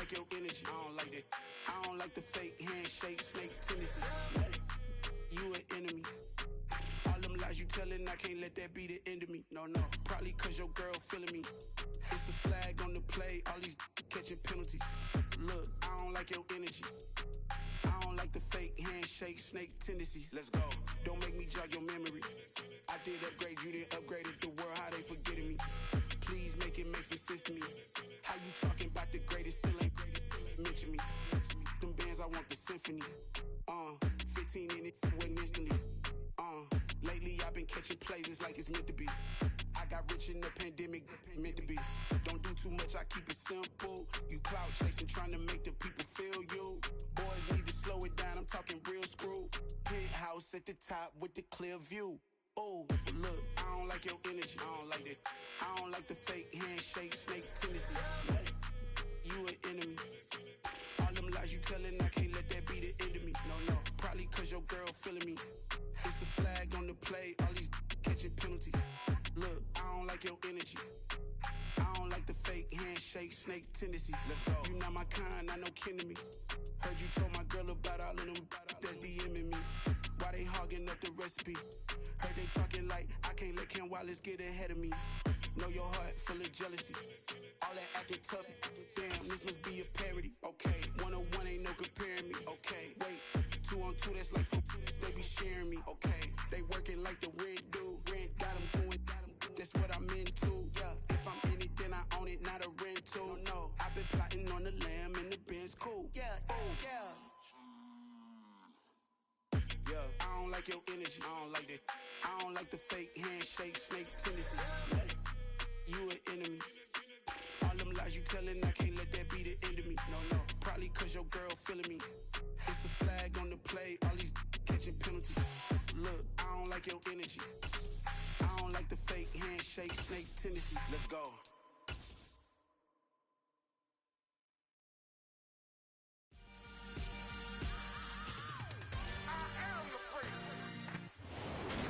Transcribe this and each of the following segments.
like your energy. I don't like that. I don't like the fake handshake, snake tendency. You an enemy. All them lies you telling, I can't let that be the end of me. No, probably cause your girl feeling me. It's a flag on the play, all these catching penalties. Look, I don't like your energy. I don't like the fake handshake, snake tendency. Let's go. Don't make me jog your memory. I did upgrade, you didn't upgrade it. The world, how they forgetting me. Please make it make some sense to me. How you talking about the greatest, still ain't mention me. Them bands, I want the symphony. 15 in it, went instantly. Lately I've been catching plays, it's like it's meant to be. I got rich in the pandemic, meant to be. Don't do too much, I keep it simple. You clout chasing, trying to make the people feel you. Boys need to slow it down, I'm talking real screw. Penthouse at the top with the clear view. Oh, look, I don't like your energy, I don't like that. I don't like the fake handshake, snake tendency. You an enemy. All them lies you telling, I can't let that be the end of me. No, probably cause your girl feeling me. It's a flag on the play, all these catching penalties. Look, I don't like your energy. I don't like the fake handshake, snake tendency. Let's go. You not my kind, I know kin to me. Heard you told my girl about all of them that's DMing me. Why they hogging up the recipe? Heard they talking like I can't let Ken Wallace get ahead of me. Know your heart full of jealousy. All that acting tough, damn, this must be a parody. Okay, 1-on-1 ain't no comparing me. Okay, wait, 2-on-2, that's like 4, they be sharing me. Okay, they working like the rent do. Rent got them going, that's what I'm into. Yeah, if I'm in it, then I own it, not a rental. No, I've been plotting on the lamb and the Benz cool. Yeah, oh, yeah. Yeah, I don't like your energy, I don't like that. I don't like the fake handshake, snake tendency. You an enemy. All them lies you telling, I can't let that be the end of me. No, probably cause your girl feeling me. It's a flag on the play, all these catching penalties. Look, I don't like your energy. I don't like the fake handshake, snake tendency. Let's go.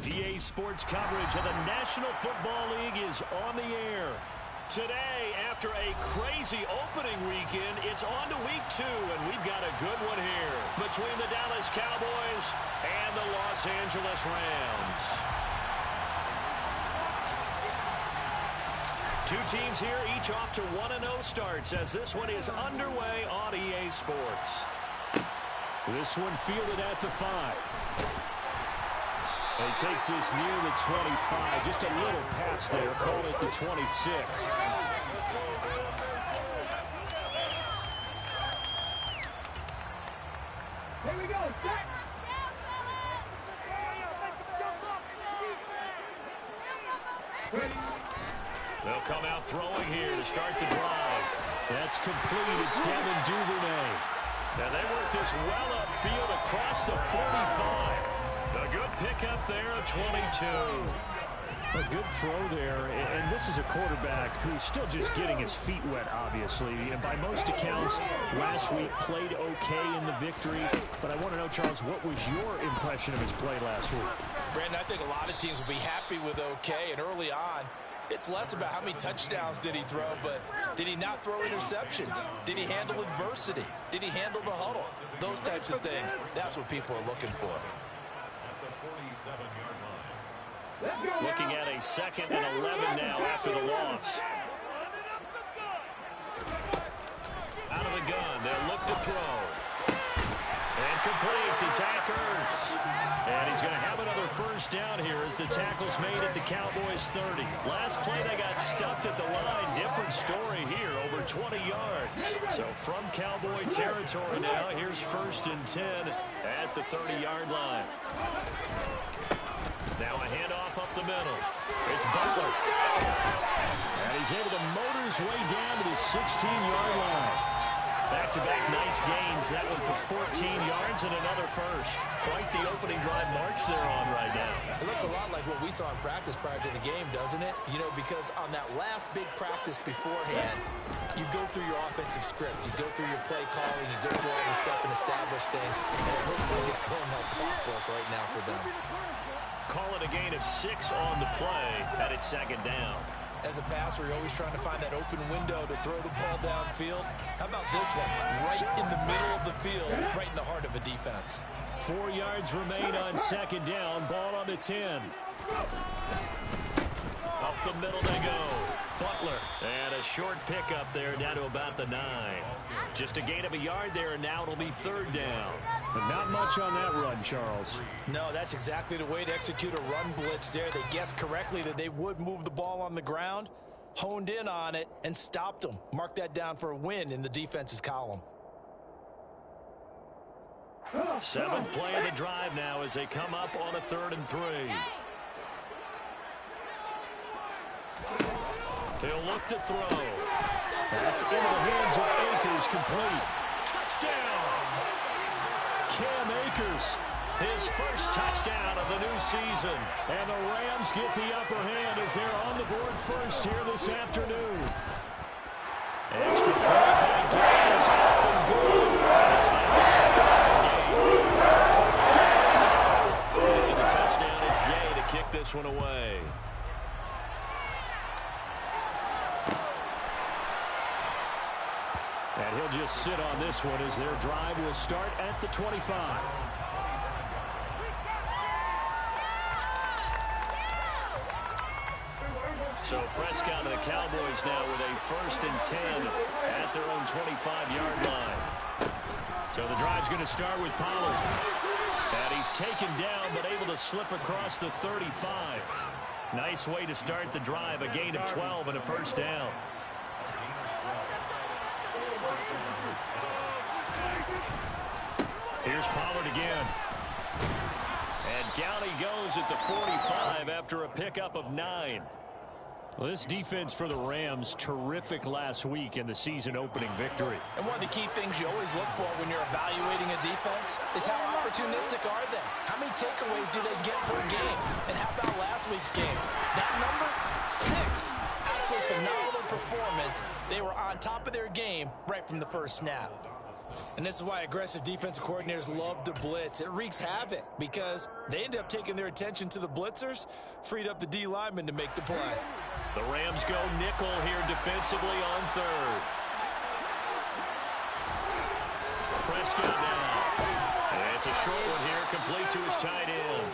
EA Sports coverage of the National Football League is on the air. Today, after a crazy opening weekend, it's on to week 2, and we've got a good one here between the Dallas Cowboys and the Los Angeles Rams. Two teams here, each off to 1-0 starts as this one is underway on EA Sports. This one fielded at the 5. He takes this near the 25. Just a little pass there. Called it the 26. Here we go. Set. They'll come out throwing here to start the drive. That's complete. It's Devin Duvernay. And they work this well upfield across the 45. A good pickup there, a 22. A good throw there, and this is a quarterback who's still just getting his feet wet, obviously. And by most accounts, last week played okay in the victory. But I want to know, Charles, what was your impression of his play last week? Brandon, I think a lot of teams will be happy with okay, and early on, it's less about how many touchdowns did he throw, but did he not throw interceptions? Did he handle adversity? Did he handle the huddle? Those types of things, that's what people are looking for. Looking at a 2nd and 11 now after the loss. Out of the gun, they'll look to throw. And complete to Zach Ertz. And he's going to have another first down here as the tackle's made at the Cowboys 30. Last play they got stuffed at the line. Different story here, over 20 yards. So from Cowboy territory now, here's 1st and 10 at the 30-yard line. Now a handoff up the middle. It's Butler. And he's able to motor his way down to the 16-yard line. Back-to-back nice gains. That one for 14 yards and another first. Quite the opening drive march they're on right now. It looks a lot like what we saw in practice prior to the game, doesn't it? You know, because on that last big practice beforehand, you go through your offensive script. You go through your play calling. You go through all this stuff and establish things. And it looks like it's going like clockwork right now for them. Call it a gain of 6 on the play, and it's 2nd down. As a passer, you're always trying to find that open window to throw the ball downfield. How about this one? Right in the middle of the field, right in the heart of a defense. 4 yards remain on second down. Ball on the 10. Up the middle they go. Butler. And a short pickup there down to about the 9. Just a gain of a yard there, and now it'll be third down. But not much on that run, Charles. No, that's exactly the way to execute a run blitz there. They guessed correctly that they would move the ball on the ground, honed in on it, and stopped them. Mark that down for a win in the defense's column. 7th play of the drive now as they come up on a 3rd and 3. He'll look to throw. That's into the hands of Akers, complete. Touchdown! Cam Akers, his first touchdown of the new season. And the Rams get the upper hand as they're on the board first here this afternoon. Extra point by Gay is up and good. It's now the second game. After the touchdown, it's Gay to kick this one away. And he'll just sit on this one as their drive will start at the 25. So Prescott and the Cowboys now with a 1st and 10 at their own 25-yard line. So the drive's going to start with Pollard. And he's taken down but able to slip across the 35. Nice way to start the drive, a gain of 12 and a 1st down. Here's Pollard again. And down he goes at the 45 after a pickup of 9. Well, this defense for the Rams, terrific last week in the season-opening victory. And one of the key things you always look for when you're evaluating a defense is how opportunistic are they? How many takeaways do they get per game? And how about last week's game? That number, 6. Absolutely phenomenal performance. They were on top of their game right from the first snap. And this is why aggressive defensive coordinators love to blitz. It wreaks havoc because they end up taking their attention to the blitzers, freed up the D lineman to make the play. The Rams go nickel here defensively on 3rd. Prescott now. And it's a short one here, complete to his tight end.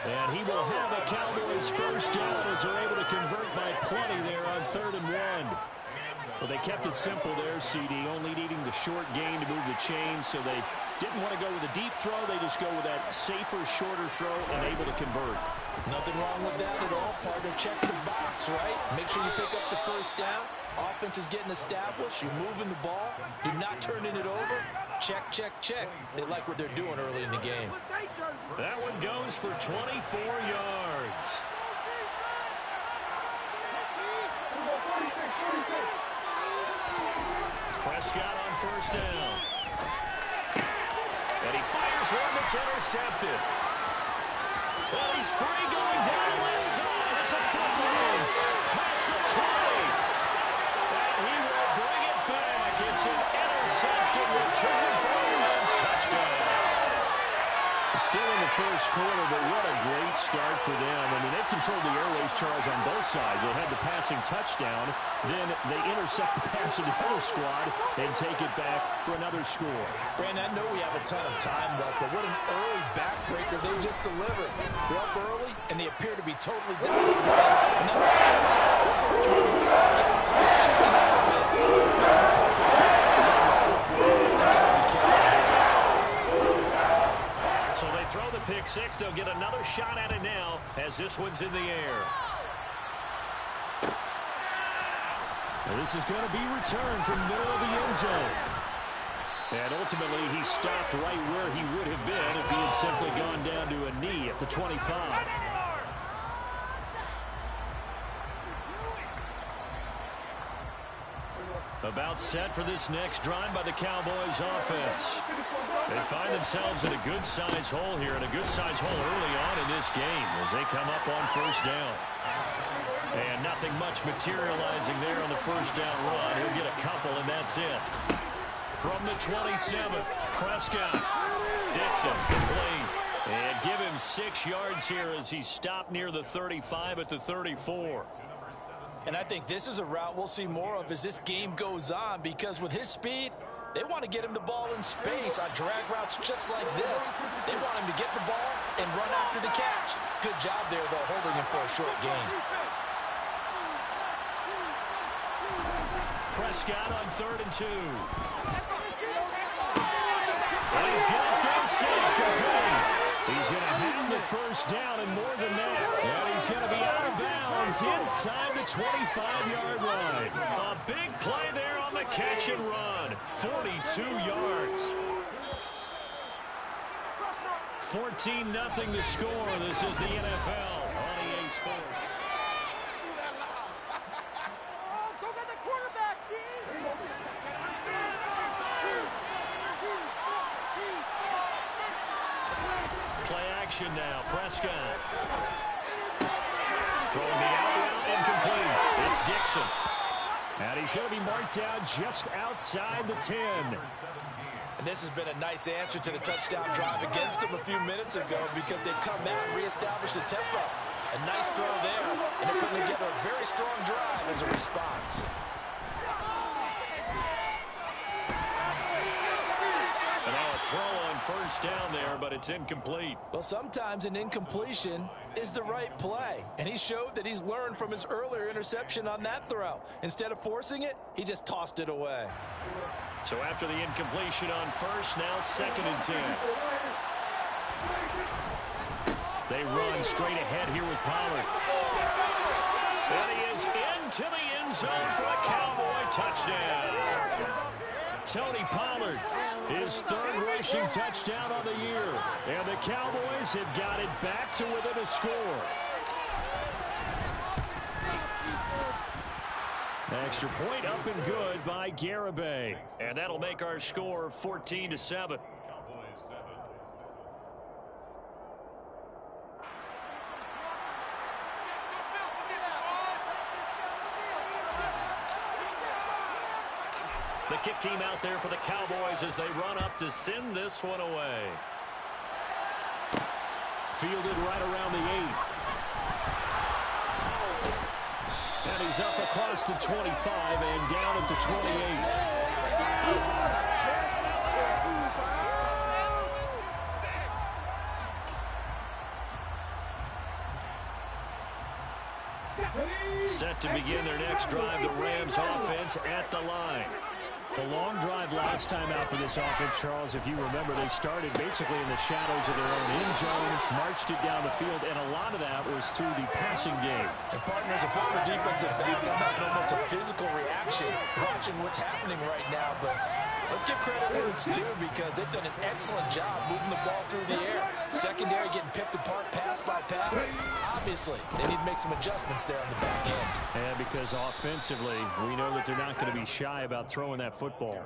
And he will have a Cowboys 1st down as they're able to convert by plenty there on 3rd and 1. Well, they kept it simple there, CD, only needing the short gain to move the chains, so they didn't want to go with a deep throw. They just go with that safer, shorter throw and able to convert. Nothing wrong with that at all, partner. Check the box, right? Make sure you pick up the 1st down. Offense is getting established. You're moving the ball. You're not turning it over. Check, check, check. They like what they're doing early in the game. That one goes for 24 yards. Prescott on 1st down. And he fires one that's intercepted. Well, he's free going down the left side. It's a foot race. Past the 20. And he will bring it back. It's an interception return for a Rams touchdown. Still in the 1st quarter, but what a great start for them. I mean, they've controlled the airways, Charles, on both sides. They had the passing touchdown. Then they intercept the pass of the other squad and take it back for another score. Brandon, I know we have a ton of time left, but what an early backbreaker they just delivered. They're up early, and they appear to be totally dominant. Still shaking out a bit. So they throw the pick 6. They'll get another shot at it now as this one's in the air. And this is going to be returned from the middle of the end zone. And ultimately, he stopped right where he would have been if he had simply gone down to a knee at the 25. About set for this next drive by the Cowboys offense. They find themselves in a good-sized hole here, and a good-sized hole early on in this game as they come up on 1st down. And nothing much materializing there on the 1st down run. He'll get a couple, and that's it. From the 27, Prescott. Dixon complete. And give him 6 yards here as he stopped near the 35 at the 34. And I think this is a route we'll see more of as this game goes on, because with his speed, they want to get him the ball in space on drag routes just like this. They want him to get the ball and run after the catch. Good job there, though, holding him for a short gain. Prescott on 3rd and 2. And he's got this complete. He's going to have the first down and more than that. And he's going to be out of bounds inside the 25-yard line. A big play there on the catch and run. 42 yards. 14-0 the score. This is the NFL on EA Sports. Go get the quarterback, D. Play action now. Prescott. Throwing the out route incomplete. It's Dixon. And he's going to be marked down just outside the 10. And this has been a nice answer to the touchdown drive against them a few minutes ago, because they've come out and reestablished the tempo. A nice throw there, and they're putting together a very strong drive as a response. And now a throw on first down there, but it's incomplete. Well, sometimes an incompletion is the right play, and he showed that he's learned from his earlier interception on that throw. Instead of forcing it, he just tossed it away. So after the incompletion on first, now 2nd and 10. They run straight ahead here with Pollard. And he is into the end zone for a Cowboy touchdown. Tony Pollard, his 3rd rushing touchdown of the year. And the Cowboys have got it back to within a score. Extra point up and good by Garibay. And that'll make our score 14-7. The kick team out there for the Cowboys as they run up to send this one away. Fielded right around the 8. And he's up across the 25 and down at the 28. Set to begin their next drive, the Rams offense at the line. The long drive last time out for this offense, Charles, if you remember, they started basically in the shadows of their own end zone, marched it down the field, and a lot of that was through the passing game. And partners, a former defensive back, I'm not almost a physical reaction watching what's happening right now, but let's give credit where it's due, because they've done an excellent job moving the ball through the air. Secondary getting picked apart pass by pass. Obviously, they need to make some adjustments there on the back end. And because offensively, we know that they're not going to be shy about throwing that football.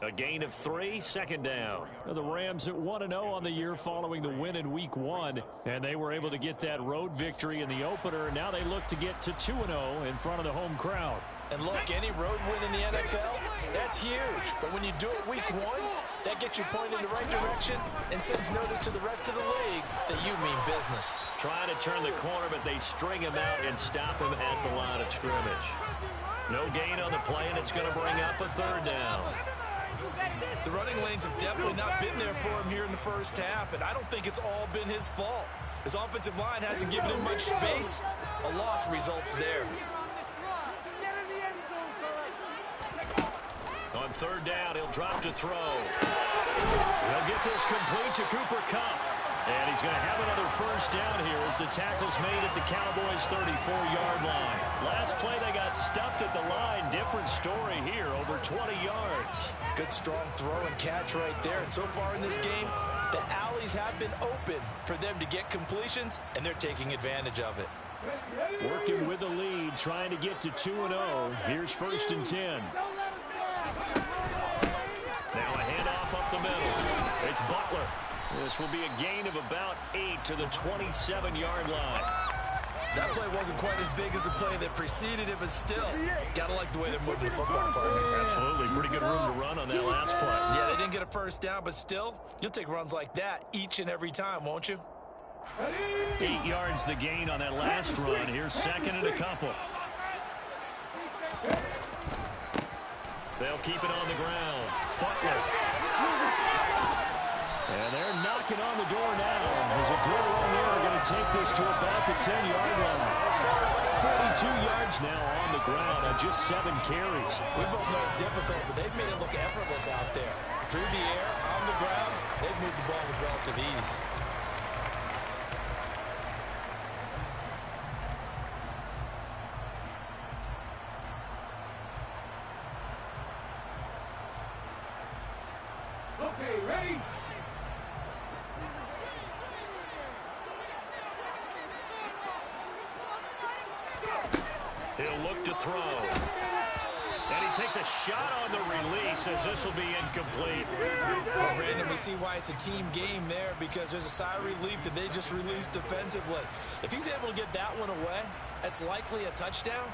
A gain of 3, 2nd down. The Rams at 1-0 on the year following the win in Week 1, and they were able to get that road victory in the opener. Now they look to get to 2-0 in front of the home crowd. And look, any road win in the NFL, that's huge. But when you do it Week 1, that gets you pointed in the right direction and sends notice to the rest of the league that you mean business. Trying to turn the corner, but they string him out and stop him at the line of scrimmage. No gain on the play, and it's going to bring up a 3rd down. The running lanes have definitely not been there for him here in the first half, and I don't think it's all been his fault. His offensive line hasn't given him much space. A loss results there. On 3rd down, he'll drop to throw. He'll get this complete to Cooper Kupp. And he's going to have another first down here as the tackle's made at the Cowboys' 34-yard line. Last play, they got stuffed at the line. Different story here, over 20 yards. Good strong throw and catch right there. And so far in this game, the alleys have been open for them to get completions, and they're taking advantage of it. Working with the lead, trying to get to 2-0. Here's 1st and 10. Now a handoff up the middle. It's Butler. This will be a gain of about 8 to the 27-yard line. That play wasn't quite as big as the play that preceded it, but still, gotta like the way they're moving the football, partner. Absolutely. Pretty good room to run on that last play. Yeah, they didn't get a first down, but still, you'll take runs like that each and every time, won't you? 8 yards the gain on that last run. Here's 2nd and a couple. They'll keep it on the ground. Butler. And they're knocking on the door now. There's a good run there. They're going to take this to about the 10-yard line. 42 yards now on the ground on just 7 carries. We both know it's difficult, but they've made it look effortless out there. Through the air, on the ground, they've moved the ball with relative ease. Okay, ready? He'll look to throw. And he takes a shot on the release as this will be incomplete. Well, Brandon, we see why it's a team game there, because there's a sigh of relief that they just released defensively. If he's able to get that one away, that's likely a touchdown.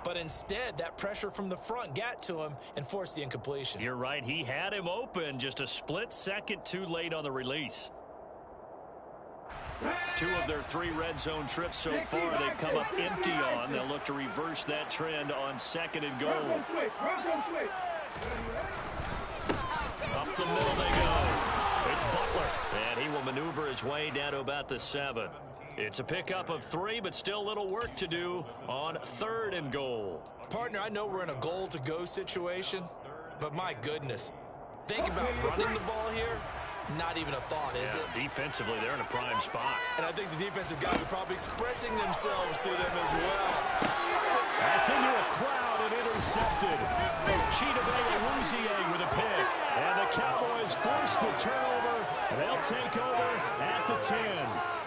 But instead, that pressure from the front got to him and forced the incompletion. You're right. He had him open, just a split second too late on the release. 2 of their 3 red zone trips so far they've come up empty on. They'll look to reverse that trend on 2nd and goal. Up the middle they go. It's Butler, and he will maneuver his way down to about the 7. It's a pickup of 3, but still a little work to do on 3rd and goal. Partner, I know we're in a goal-to-go situation, but my goodness, think about running the ball here. Not even a thought, is it? Defensively, they're in a prime spot. And I think the defensive guys are probably expressing themselves to them as well. That's into a crowd and intercepted. Chidobe with a pick. And the Cowboys force the turnover. They'll take over at the 10.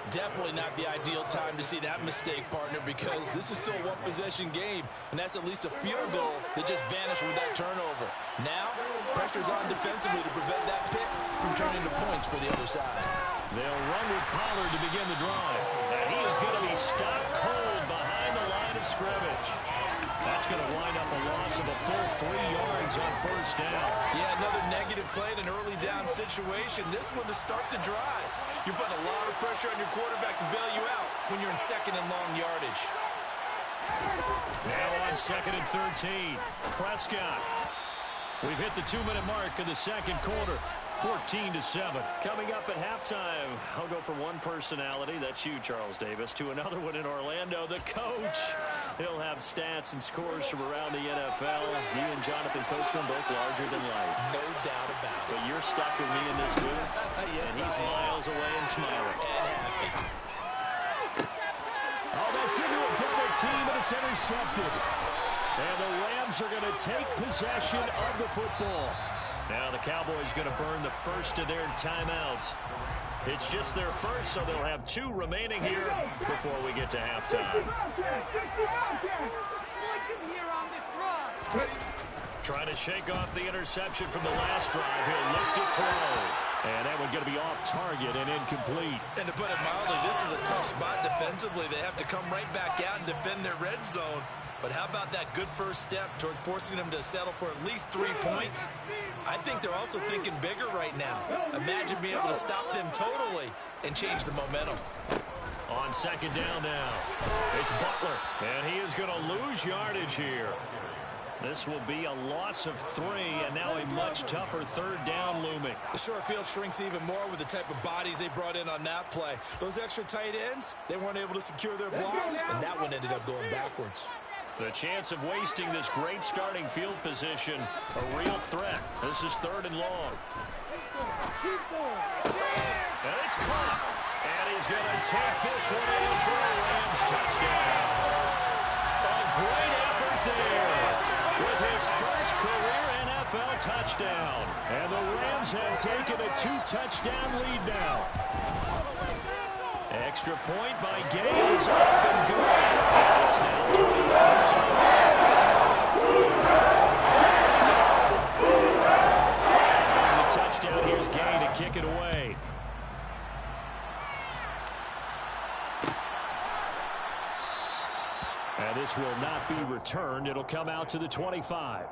Definitely not the ideal time to see that mistake, partner, because this is still a one-possession game, and that's at least a field goal that just vanished with that turnover. Now, pressure's on defensively to prevent that pick from turning into points for the other side. They'll run with Pollard to begin the drive. And he is going to be stopped cold behind the line of scrimmage. That's going to wind up a loss of a full 3 yards on 1st down. Yeah, another negative play in an early down situation. This one to start the drive. You're putting a lot of pressure on your quarterback to bail you out when you're in 2nd and long yardage. Now on 2nd and 13, Prescott. We've hit the 2-minute mark of the 2nd quarter. 14-7. Coming up at halftime, I'll go from one personality, that's you, Charles Davis, to another one in Orlando, the coach. He'll have stats and scores from around the NFL. You and Jonathan Coachman both larger than life. No doubt about it. But you're stuck with me in this booth, Yes, and he's miles away and smiling. And happy. Oh, that's into a double team, and it's intercepted. And the Rams are going to take possession of the football. Now the Cowboys going to burn the first of their timeouts. It's just their first, so they'll have 2 remaining here before we get to halftime. Trying to shake off the interception from the last drive. He'll look to throw. And that one's going to be off target and incomplete. And to put it mildly, this is a tough spot defensively. They have to come right back out and defend their red zone. But how about that good first step towards forcing them to settle for at least 3 points? I think they're also thinking bigger right now. Imagine being able to stop them totally and change the momentum. On 2nd down now, it's Butler. And he is going to lose yardage here. This will be a loss of 3, and now a much tougher 3rd down looming. The short field shrinks even more with the type of bodies they brought in on that play. Those extra tight ends, they weren't able to secure their blocks, and that one ended up going backwards. The chance of wasting this great starting field position, a real threat. This is 3rd and long. And it's caught. And he's going to take this one in for a Rams touchdown. A great effort there with his first career NFL touchdown. And the Rams have taken a 2-touchdown lead now. Extra point by Gay is up and good. It's now 21-7. Following the touchdown, here's Gay to kick it away. And this will not be returned. It'll come out to the 25.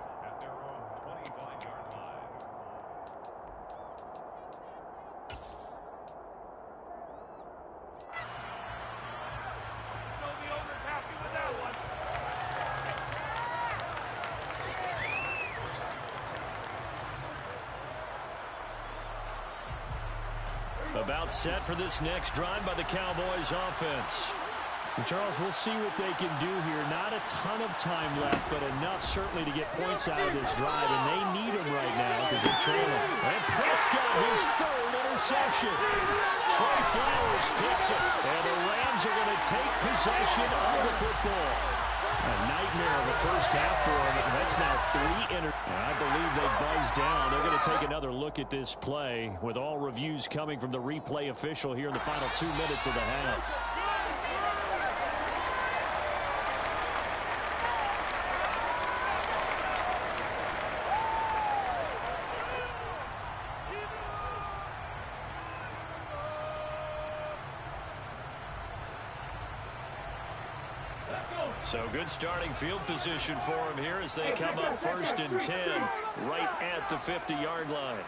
About set for this next drive by the Cowboys offense. And Charles, we'll see what they can do here. Not a ton of time left, but enough certainly to get points out of this drive, and they need them right now because they're trailing. And Prescott, his third interception. Trey Flowers picks it, and the Rams are going to take possession of the football. A nightmare of the first half for them. That's now 3 and I believe they buzzed down. They're going to take another look at this play with all reviews coming from the replay official here in the final 2 minutes of the half. So good starting field position for him here as they come up 1st and 10 right at the 50-yard line.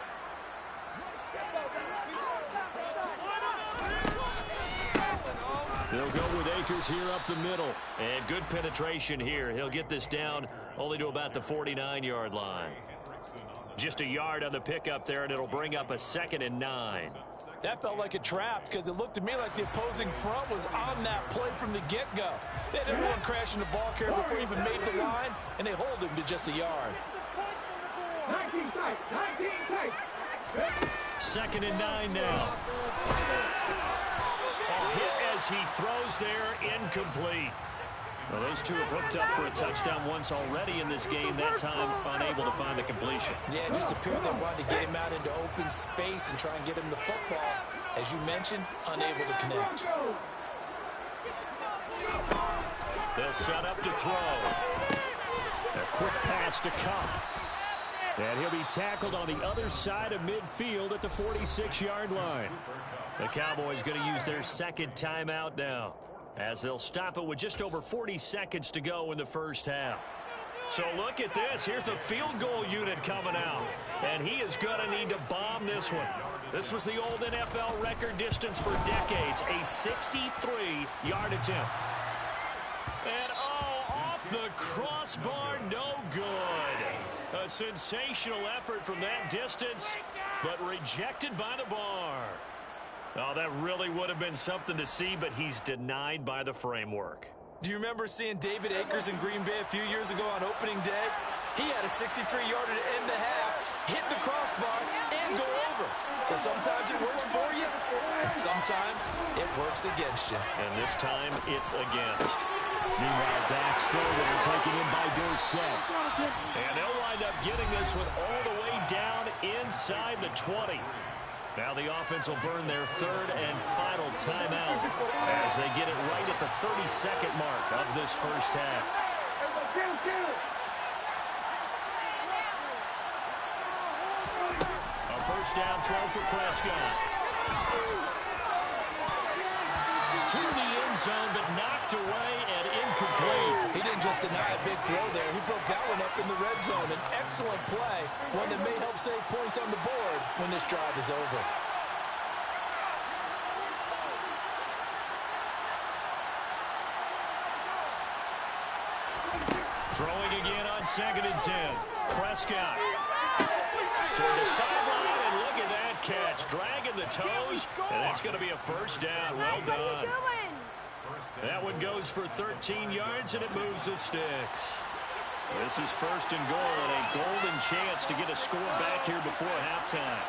They'll go with Akers here up the middle. And good penetration here. He'll get this down only to about the 49-yard line. Just a yard on the pickup there, and it'll bring up a 2nd and 9. That felt like a trap because it looked to me like the opposing front was on that play from the get-go. They had everyone crashing the ball carrier before he even made the line, and they hold him to just a yard. 19 tight, 19 tight. 2nd and 9 now. A hit as he throws there, incomplete. Well, those two have hooked up for a touchdown once already in this game, that time unable to find the completion. Yeah, it just appeared they wanted to get him out into open space and try and get him the football. As you mentioned, unable to connect. They'll set up to throw. A quick pass to Cup. And he'll be tackled on the other side of midfield at the 46-yard line. The Cowboys going to use their 2nd timeout now, as they'll stop it with just over 40 seconds to go in the first half. So look at this. Here's the field goal unit coming out. And he is going to need to bomb this one. This was the old NFL record distance for decades, a 63-yard attempt. And off the crossbar, no good. A sensational effort from that distance, but rejected by the bar. Oh, that really would have been something to see, but he's denied by the framework. Do you remember seeing David Akers in Green Bay a few years ago on opening day? He had a 63-yarder to end the half, hit the crossbar, and go over. So sometimes it works for you, and sometimes it works against you. And this time, it's against. Meanwhile, Dak's forward taken in by Dorsett. And they'll wind up getting this one all the way down inside the 20. Now the offense will burn their 3rd and final timeout as they get it right at the 32nd mark of this first half. A first down throw for Prescott. To the end zone, but knocked away and incomplete. He didn't just deny a big throw there. He broke that one up in the red zone. An excellent play, one that may help save points on the board when this drive is over. Throwing again on 2nd and 10. Prescott. Toward the sideline, and look at that catch. Dragging the toes, and that's going to be a first down. Well done. That one goes for 13 yards, and it moves the sticks. This is 1st and goal, and a golden chance to get a score back here before halftime.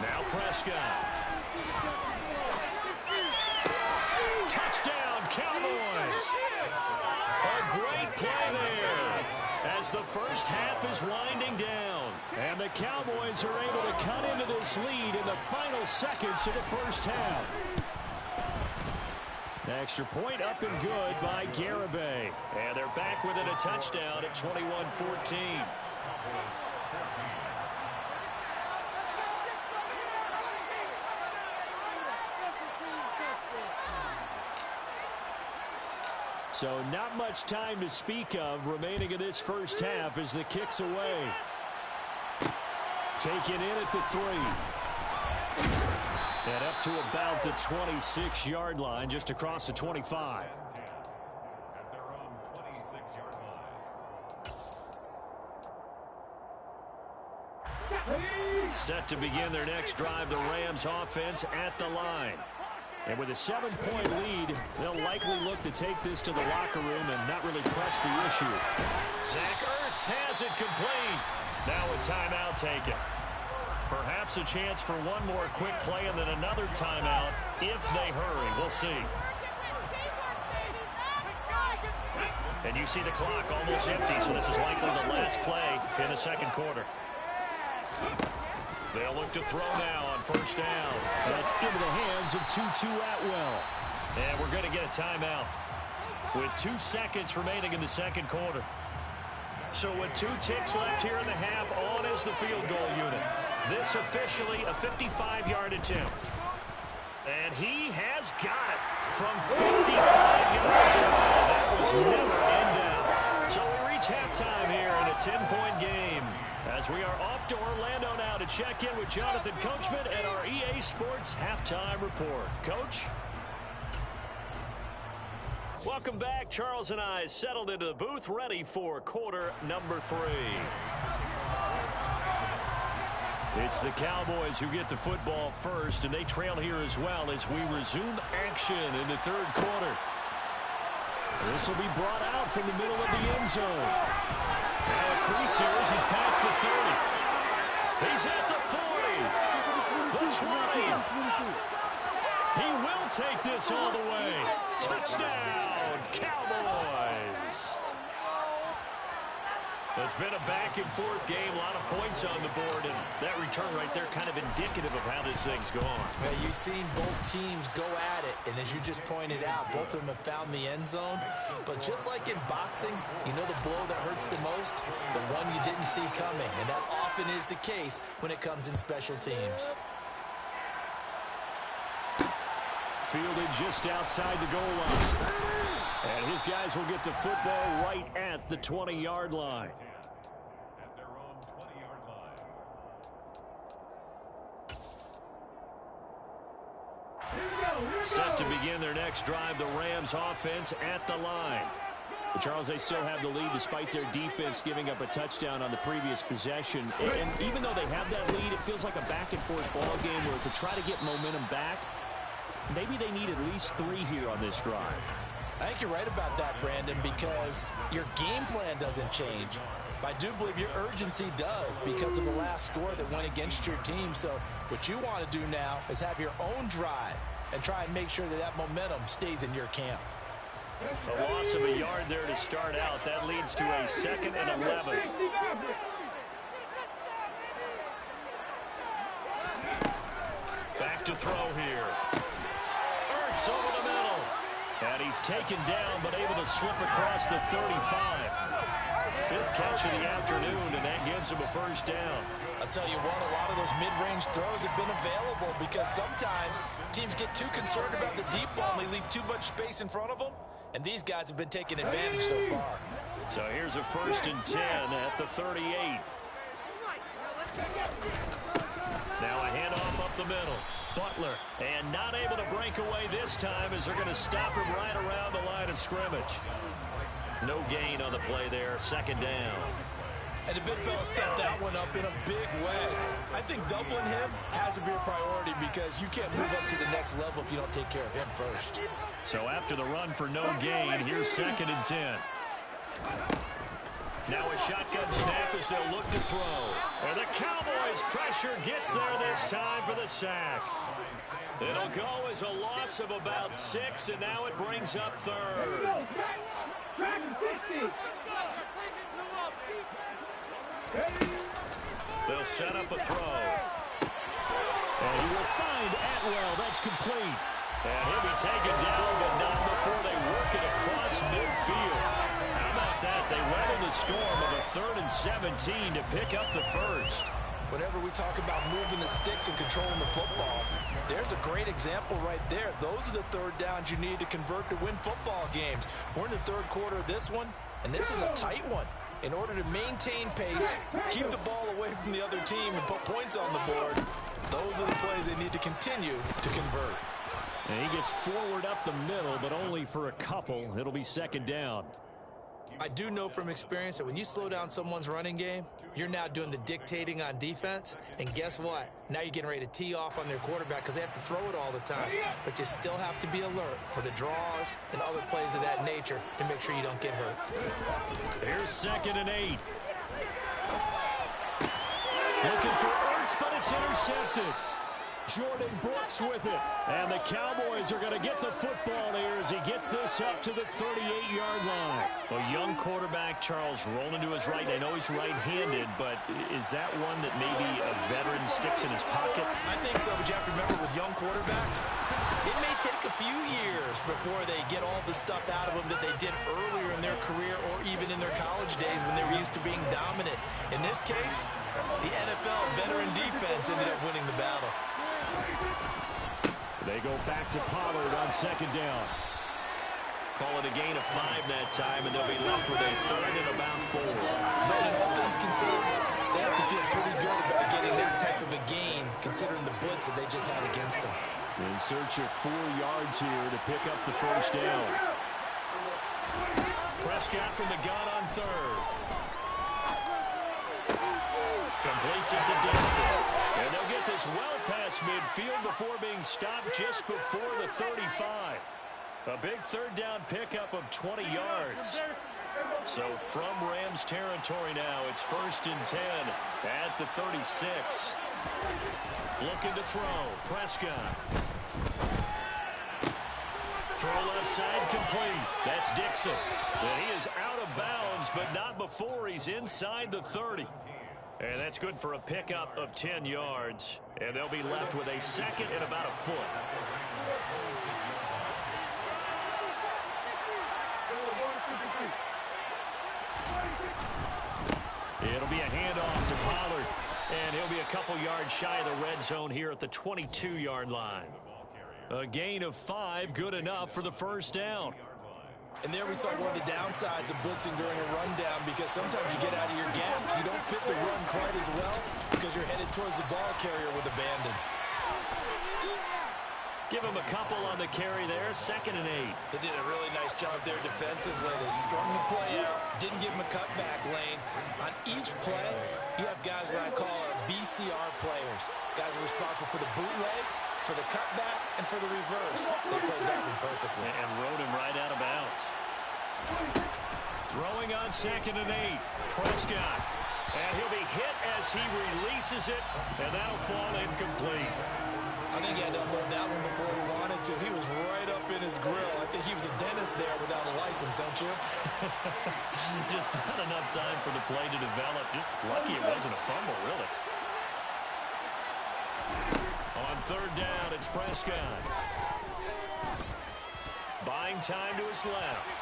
Now Prescott. Touchdown, Cowboys. A great play there as the first half is winding down. And the Cowboys are able to cut into this lead in the final seconds of the first half. Extra point up and good by Garibay. And they're back within a touchdown at 21-14. So not much time to speak of remaining in this first half as the kick's away. Taken in at the 3. And up to about the 26-yard line, just across the 25. Set to begin their next drive, the Rams offense at the line. And with a 7-point lead, they'll likely look to take this to the locker room and not really press the issue. Zach Ertz has it complete. Now a timeout taken. Perhaps a chance for one more quick play and then another timeout if they hurry. We'll see. And you see the clock almost empty, so this is likely the last play in the second quarter. They'll look to throw now on first down. That's into the hands of Tutu Atwell. And we're going to get a timeout with 2 seconds remaining in the second quarter. So with 2 ticks left here in the half, on is the field goal unit. This officially a 55-yard attempt. And he has got it from 55 yards. That was never in doubt. So we reach halftime here in a 10-point game. As we are off to Orlando now to check in with Jonathan Coachman and our EA Sports Halftime Report. Coach? Welcome back. Charles and I settled into the booth, ready for quarter number 3. It's the Cowboys who get the football first, and they trail here as well as we resume action in the third quarter. This will be brought out from the middle of the end zone. Now a crease here as he's past the 30. He's at the 40. The 20. He will take this all the way. Touchdown, Cowboys. It's been a back-and-forth game, a lot of points on the board, and that return right there kind of indicative of how this thing's going. Well, you've seen both teams go at it, and as you just pointed out, both of them have found the end zone. But just like in boxing, you know the blow that hurts the most? The one you didn't see coming, and that often is the case when it comes in special teams. Fielded just outside the goal line. And his guys will get the football right at the 20-yard line. At their own 20-yard line. Set to begin their next drive, the Rams offense at the line. But Charles, they still have the lead despite their defense giving up a touchdown on the previous possession. And even though they have that lead, it feels like a back-and-forth ball game where to try to get momentum back, maybe they need at least 3 here on this drive. I think you're right about that, Brandon, because your game plan doesn't change. But I do believe your urgency does because of the last score that went against your team. So what you want to do now is have your own drive and try and make sure that that momentum stays in your camp. A loss of a yard there to start out. That leads to a 2nd and 11. Back to throw here. Ertz over the middle. And he's taken down, but able to slip across the 35. 5th catch of the afternoon, and that gives him a first down. I'll tell you what, a lot of those mid-range throws have been available because sometimes teams get too concerned about the deep ball and they leave too much space in front of them, and these guys have been taking advantage so far. So here's a 1st and 10 at the 38. Now a handoff up the middle. Butler, and not able to break away this time as they're going to stop him right around the line of scrimmage. No gain on the play there, 2nd down. And the big fella stepped that one up in a big way. I think doubling him has to be a priority because you can't move up to the next level if you don't take care of him first. So after the run for no gain, here's 2nd and 10. Now a shotgun snap as they'll look to throw. And the Cowboys pressure gets there this time for the sack. It'll go as a loss of about 6, and now it brings up 3rd. They'll set up a throw. And he will find Atwell. That's complete. And he'll be taken down, but not before they work it across midfield. How about that? They weathered the storm of a 3rd and 17 to pick up the first. Whenever we talk about moving the sticks and controlling the football, there's a great example right there. Those are the 3rd downs you need to convert to win football games. We're in the 3rd quarter of this one, and this is a tight one. In order to maintain pace, keep the ball away from the other team, and put points on the board, those are the plays they need to continue to convert. And he gets forward up the middle, but only for a couple. It'll be 2nd down. I do know from experience that when you slow down someone's running game, you're now doing the dictating on defense. And guess what? Now you're getting ready to tee off on their quarterback because they have to throw it all the time. But you still have to be alert for the draws and other plays of that nature to make sure you don't get hurt. Here's 2nd and 8. Looking for Ertz, but it's intercepted. Jordan Brooks with it. And the Cowboys are going to get the football here as he gets this up to the 38-yard line. A young quarterback, Charles, rolling to his right. I know he's right-handed, but is that one that maybe a veteran sticks in his pocket? I think so, but you have to remember with young quarterbacks, it may take a few years before they get all the stuff out of them that they did earlier in their career or even in their college days when they were used to being dominant. In this case, the NFL veteran defense ended up winning the battle. They go back to Pollard on 2nd down. Call it a gain of 5 that time, and they'll be left with a 3rd and about 4. But all things considered, they have to feel pretty good about getting that type of a gain, considering the blitz that they just had against them. In search of 4 yards here to pick up the 1st down. Prescott from the gun on 3rd. Completes it to Dixon. And they'll get this well past midfield before being stopped just before the 35. A big 3rd down pickup of 20 yards. So from Rams territory now, it's 1st and 10 at the 36. Looking to throw. Prescott. Throw left side complete. That's Dixon. And he is out of bounds, but not before he's inside the 30. And that's good for a pickup of 10 yards. And they'll be left with a 2nd and about a foot. It'll be a handoff to Pollard. And he'll be a couple yards shy of the red zone here at the 22-yard line. A gain of 5, good enough for the 1st down. And there we saw one of the downsides of blitzing during a rundown, because sometimes you get out of your gaps. You don't fit the run quite as well because you're headed towards the ball carrier with abandon. Give him a couple on the carry there. 2nd and 8. They did a really nice job there defensively. They strung the play out, didn't give him a cutback lane. On each play, you have guys what I call BCR players. Guys are responsible for the bootleg, for the cutback, and for the reverse. They played that one perfectly. And rode him right out of bounds. Throwing on 2nd and 8. Prescott. And he'll be hit as he releases it, and that'll fall incomplete. I think he had to unload that one before he wanted to. He was right up in his grill. I think he was a dentist there without a license, don't you? Just not enough time for the play to develop. Just lucky it wasn't a fumble, really. On 3rd down, it's Prescott. Buying time to his left.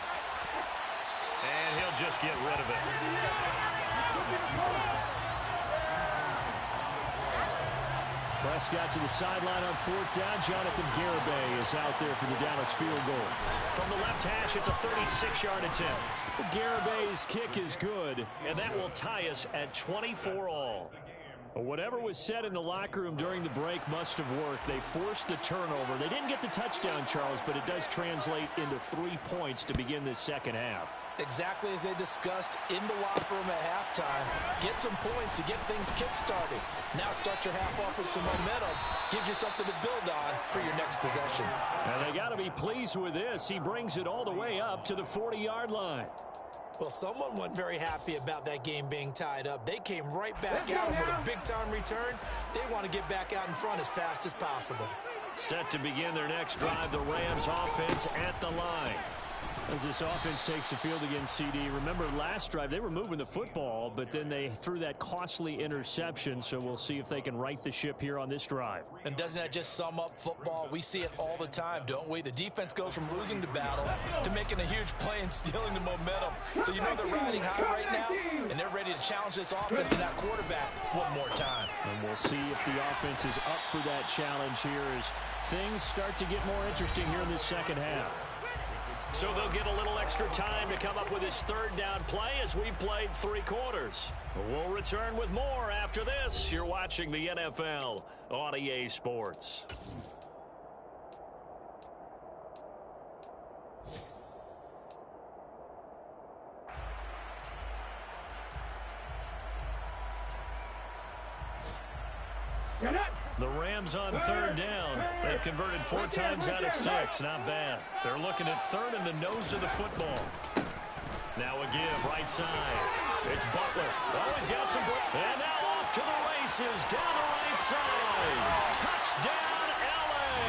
And he'll just get rid of it. Prescott to the sideline on 4th down. Jonathan Garibay is out there for the Dallas field goal. From the left hash, it's a 36-yard attempt. Garibay's kick is good, and that will tie us at 24 all. Whatever was said in the locker room during the break must have worked. They forced the turnover. They didn't get the touchdown, Charles, but it does translate into 3 points to begin this 2nd half. Exactly as they discussed in the locker room at halftime. Get some points to get things kick-started. Now start your half off with some momentum. Gives you something to build on for your next possession. And they got to be pleased with this. He brings it all the way up to the 40-yard line. Well, someone wasn't very happy about that game being tied up. They came right back out with a big-time return. They want to get back out in front as fast as possible. Set to begin their next drive, the Rams offense at the line. As this offense takes the field against CD, remember last drive they were moving the football, but then they threw that costly interception, so we'll see if they can right the ship here on this drive. And doesn't that just sum up football? We see it all the time, don't we? The defense goes from losing the battle to making a huge play and stealing the momentum. So you know they're riding high right now, and they're ready to challenge this offense and that quarterback one more time. And we'll see if the offense is up for that challenge here as things start to get more interesting here in this 2nd half. So they'll get a little extra time to come up with his 3rd down play as we've played 3 quarters. We'll return with more after this. You're watching the NFL on EA Sports. The Rams on third down. They've converted 4 times out of 6. Not bad. They're looking at third in the nose of the football. Now a give, right side. It's Butler. Oh, he's got some... And now off to the races, down the right side. Touchdown, L.A.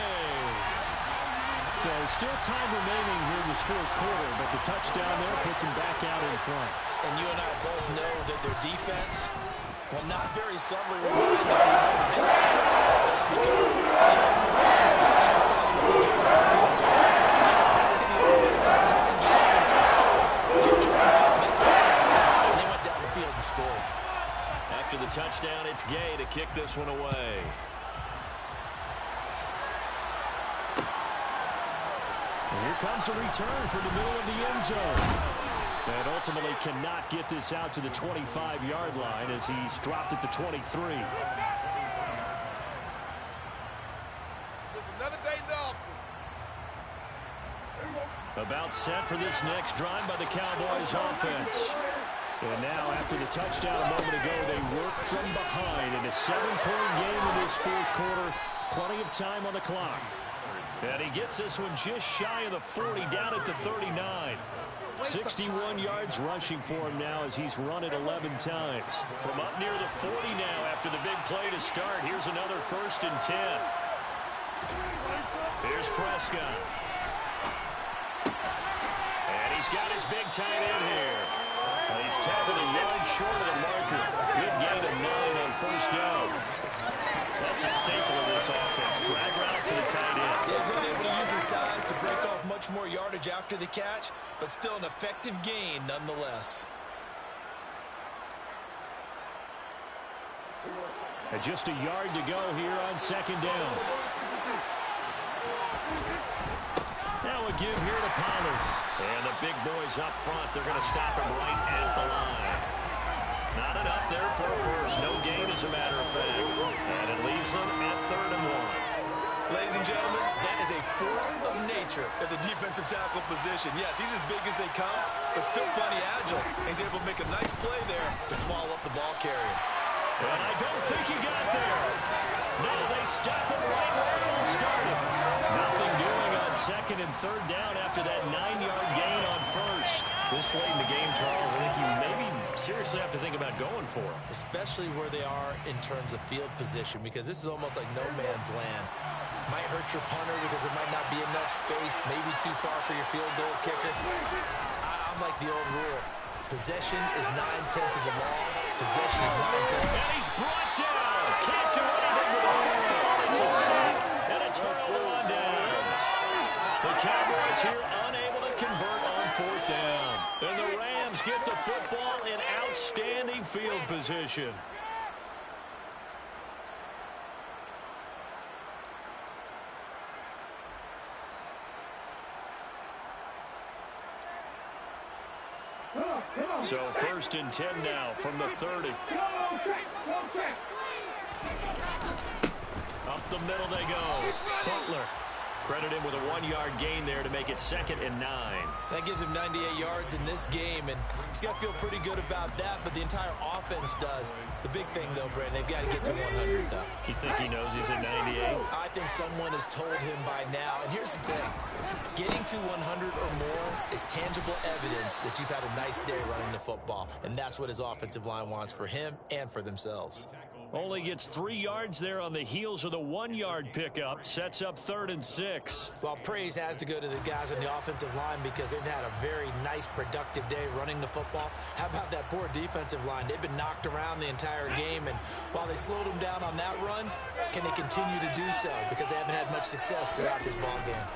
So still time remaining here in this fourth quarter, but the touchdown there puts him back out in front. And you and I both know that their defense, well, not very subtly reminded of this just because and they went down the field and scored. After the touchdown, it's Gay to kick this one away. Here comes a return from the middle of the end zone. And ultimately cannot get this out to the 25-yard line as he's dropped at the 23. Just another day in the office. About set for this next drive by the Cowboys offense. And now after the touchdown a moment ago, they work from behind in a 7-point game in this fourth quarter. Plenty of time on the clock. And he gets this one just shy of the 40, down at the 39. 61 yards rushing for him now as he's run it 11 times. From up near the 40 now after the big play to start. Here's another 1st and 10. Here's Prescott. And he's got his big tight end here. He's tackled a yard short of the marker. Good gain of 9 on 1st down. That's a staple of this offense. Drag route to the tight end. Diggs unable to use his size to break off much more yardage after the catch, but still an effective gain nonetheless. And just a yard to go here on 2nd down. Now a give here to Pollard. And the big boys up front, they're going to stop him right at the line. Not enough there for a first. No gain, as a matter of fact. And it leaves them at 3rd and 1. Ladies and gentlemen, that is a force of nature at the defensive tackle position. Yes, he's as big as they come, but still plenty agile. He's able to make a nice play there to small up the ball carrier. And I don't think he got there. No, they stop him right where he started. Nothing doing on 2nd and 3rd down after that 9-yard gain on 1st. This late in the game, Charles, I think you maybe seriously have to think about going for it. Especially where they are in terms of field position, because this is almost like no man's land. Might hurt your punter because there might not be enough space, maybe too far for your field goal kicker. I'm like the old rule. Possession is 9/10 of the law. Possession is 9/10. And he's brought down. Can't do anything with it. It's a sack and a turnover on downs. The Cowboys here unable to convert on 4th down. And the Rams get the football in outstanding field position. So 1st and 10 now from the 30. Up the middle they go. Butler. Credit him with a 1-yard gain there to make it 2nd and 9. That gives him 98 yards in this game, and he's got to feel pretty good about that, but the entire offense does. The big thing, though, Brandon, they've got to get to 100, though. You think he knows he's at 98? I think someone has told him by now, and here's the thing. Getting to 100 or more is tangible evidence that you've had a nice day running the football, and that's what his offensive line wants for him and for themselves. Only gets 3 yards there on the heels of the 1-yard pickup. Sets up 3rd and 6. Well, praise has to go to the guys on the offensive line because they've had a very nice, productive day running the football. How about that poor defensive line? They've been knocked around the entire game, and while they slowed them down on that run, can they continue to do so? Because they haven't had much success throughout this ball game.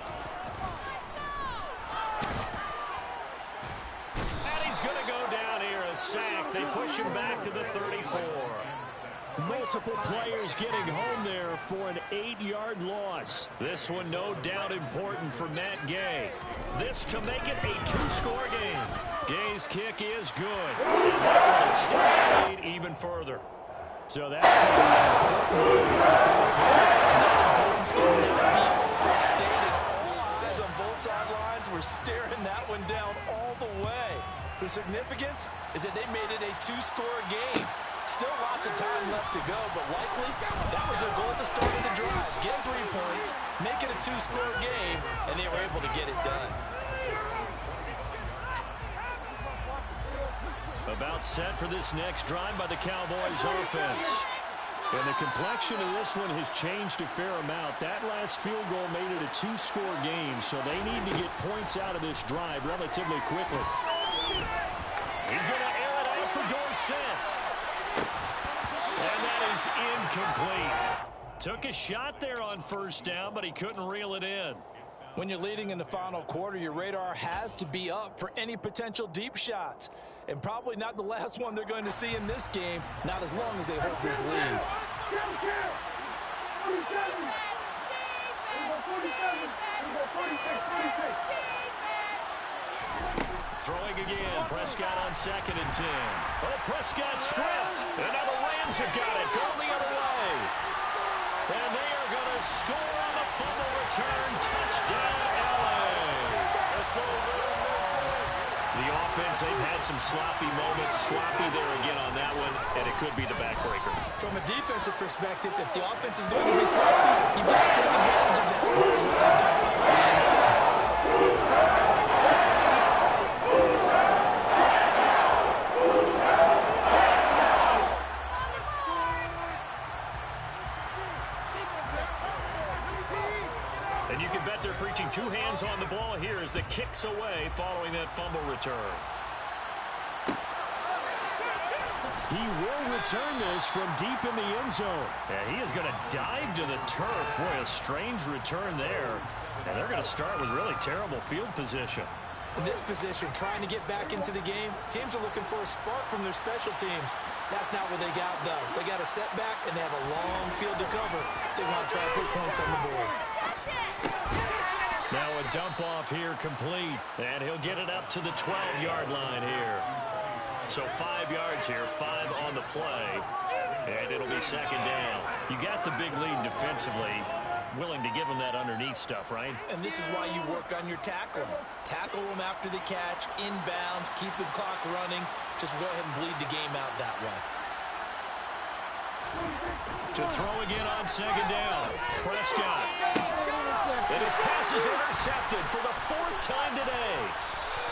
And he's going to go down here, a sack. They push him back to the 34. Multiple players getting home there for an 8-yard loss. This one no doubt important for Matt Gay. This to make it a 2-score game. Gay's kick is good. And that will extend the lead even further. So that's Stated. All eyes on both sidelines were staring that one down all the way. The significance is that they made it a 2-score game. Still lots of time left to go, but likely that was their goal at the start of the drive. Get 3 points, make it a 2-score game, and they were able to get it done. About set for this next drive by the Cowboys offense. And the complexion of this one has changed a fair amount. That last field goal made it a 2-score game, so they need to get points out of this drive relatively quickly. He's going to air it out for Dorsett. And that is incomplete. Took a shot there on first down, but he couldn't reel it in. When you're leading in the final quarter, your radar has to be up for any potential deep shots. And probably not the last one they're going to see in this game, not as long as they hold this lead. Throwing again, Prescott on 2nd and 10. Oh, Prescott stripped, and now the Rams have got it, going the other way. And they are going to score on the fumble return, touchdown LA. The offense, they've had some sloppy moments, sloppy there again on that one, and it could be the backbreaker. From a defensive perspective, if the offense is going to be sloppy, you've got to take advantage of that. That's what they've done. And you can bet they're preaching 2 hands on the ball here as the kick's away following that fumble return. He will return this from deep in the end zone. Yeah, he is going to dive to the turf. Boy, a strange return there. And they're going to start with really terrible field position. In this position, trying to get back into the game, teams are looking for a spark from their special teams. That's not what they got, though. They got a setback, and they have a long field to cover if they want to try to put points on the board. Now a dump off here complete, and he'll get it up to the 12-yard line here. So 5 yards here, 5 on the play, and it'll be 2nd down. You got the big lead defensively, willing to give them that underneath stuff, right? And this is why you work on your tackling. Tackle them after the catch, inbounds, keep the clock running. Just go ahead and bleed the game out that way. To throw again on 2nd down, Prescott. And his pass is intercepted for the 4th time today.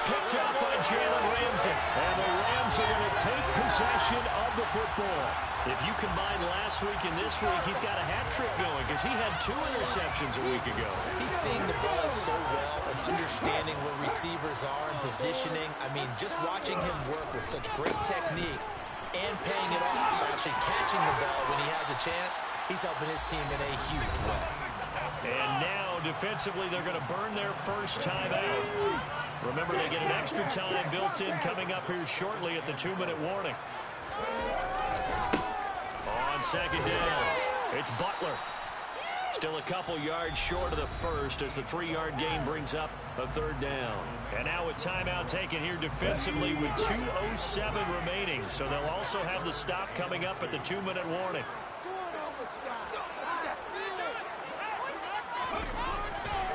Picked up by Jalen Ramsey. And the Rams are going to take possession of the football. If you combine last week and this week, he's got a hat trick going because he had 2 interceptions a week ago. He's seeing the ball so well and understanding where receivers are and positioning. I mean, just watching him work with such great technique and paying it off by actually catching the ball when he has a chance, he's helping his team in a huge way. And now, defensively, they're going to burn their first time out. Remember, they get an extra time built in coming up here shortly at the 2-minute warning. On 2nd down, it's Butler. Still a couple yards short of the first as the 3-yard gain brings up a 3rd down. And now a timeout taken here defensively with 2:07 remaining. So they'll also have the stop coming up at the 2-minute warning.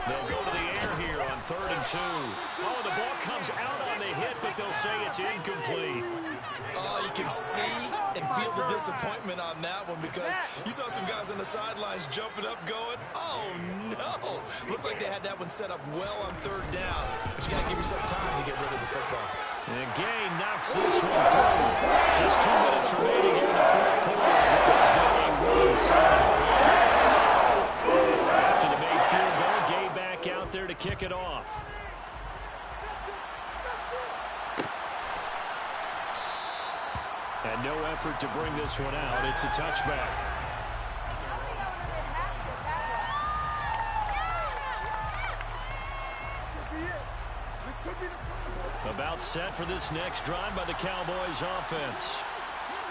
They'll go to the air here on 3rd and 2. Oh, the ball comes out on the hit, but they'll say it's incomplete. Oh, you can see and feel the disappointment on that one because you saw some guys on the sidelines jumping up going, oh, no. Looked like they had that one set up well on 3rd down, but you got to give yourself time to get rid of the football. And Gay knocks this one through. Just 2 minutes remaining here in the 4th quarter. It has been a one-sided affair. After the made field goal, Gay back out there to kick it off. And no effort to bring this one out. It's a touchback. About set for this next drive by the Cowboys offense.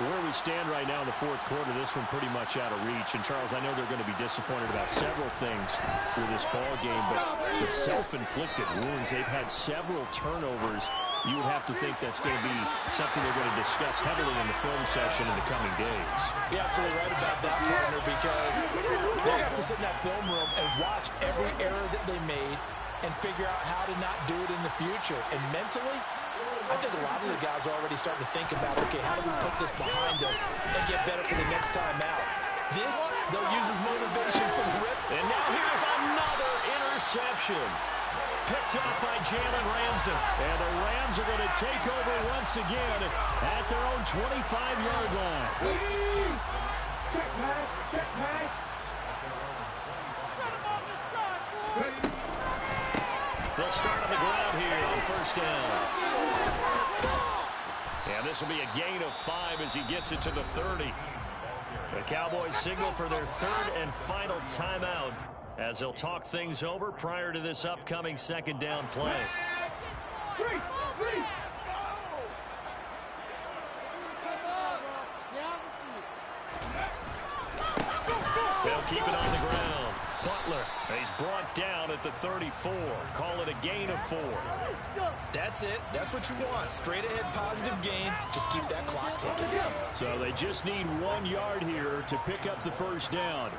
Where we stand right now in the 4th quarter, this one pretty much out of reach. And, Charles, I know they're going to be disappointed about several things with this ball game, but the self-inflicted wounds, they've had several turnovers. You would have to think that's going to be something they're going to discuss heavily in the film session in the coming days. You're absolutely right about that, partner, because they have to sit in that film room and watch every error that they made and figure out how to not do it in the future. And mentally, I think think a lot of the guys are already starting to think about, okay, how do we put this behind us and get better for the next time out? This, they'll use as motivation for the rip. And now here's another interception. Picked up by Jalen Ramsey. And the Rams are going to take over once again at their own 25-yard line. Check back, check back. They'll start on the ground here on first down. And this will be a gain of 5 as he gets it to the 30. The Cowboys signal for their third and final timeout as they'll talk things over prior to this upcoming second down play. They'll keep it on the ground. Butler, he's brought down at the 34. Call it a gain of 4. That's it. That's what you want. Straight ahead positive gain. Just keep that clock ticking. So they just need 1 yard here to pick up the first down.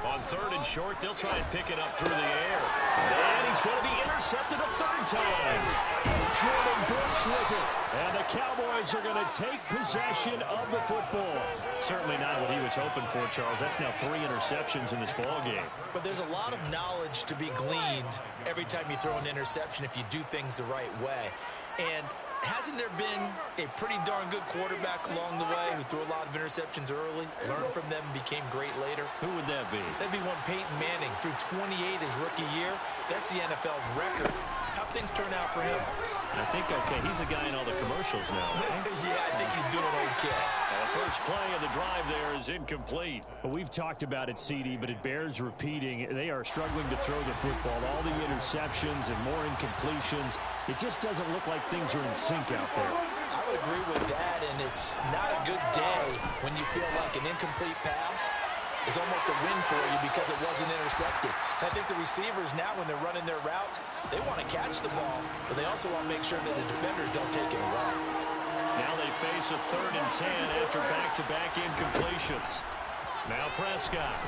On third and short, they'll try and pick it up through the air. And he's going to be intercepted a third time. Jordan Brooks with it. And the Cowboys are going to take possession of the football. Certainly not what he was hoping for, Charles. That's now 3 interceptions in this ball game. But there's a lot of knowledge to be gleaned every time you throw an interception if you do things the right way. And hasn't there been a pretty darn good quarterback along the way who threw a lot of interceptions early, learned from them, became great later? Who would that be? That'd be one Peyton Manning. Threw 28 his rookie year. That's the NFL's record. How'd things turn out for him? I think, okay, he's a guy in all the commercials now. Right? Yeah, I think he's doing okay. The first play of the drive there is incomplete. Well, we've talked about it, CD, but it bears repeating. They are struggling to throw the football. All the interceptions and more incompletions. It just doesn't look like things are in sync out there. I would agree with that, and it's not a good day when you feel like an incomplete pass is almost a win for you because it wasn't intercepted. I think the receivers now, when they're running their routes, they want to catch the ball, but they also want to make sure that the defenders don't take it away. Now they face a 3rd and 10 after back-to-back incompletions. Now Prescott.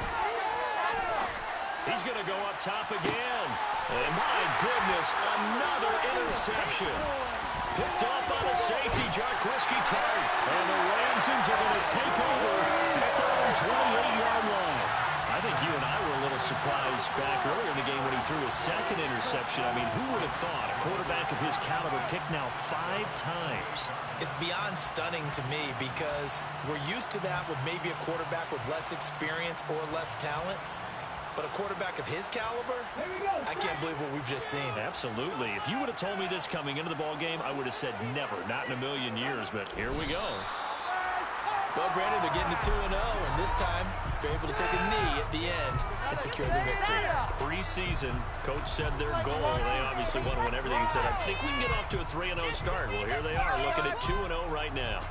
He's going to go up top again. And my goodness, another interception. Picked up on a safety, Jarquiski Tartt. And the Ramsons are going to take over at their own 28-yard line. I think you and I were a little surprised back earlier in the game when he threw his 2nd interception. I mean, who would have thought a quarterback of his caliber picked now 5 times? It's beyond stunning to me because we're used to that with maybe a quarterback with less experience or less talent. But a quarterback of his caliber, I can't believe what we've just seen. Absolutely. If you would have told me this coming into the ball game, I would have said never, not in a million years. But here we go. Well, Brandon, they're getting to 2-0, and this time they're able to take a knee at the end and secure the victory. Preseason, coach said their goal, they obviously want to win everything. He said, I think we can get off to a 3-0 start. Well, here they are looking at 2-0 right now.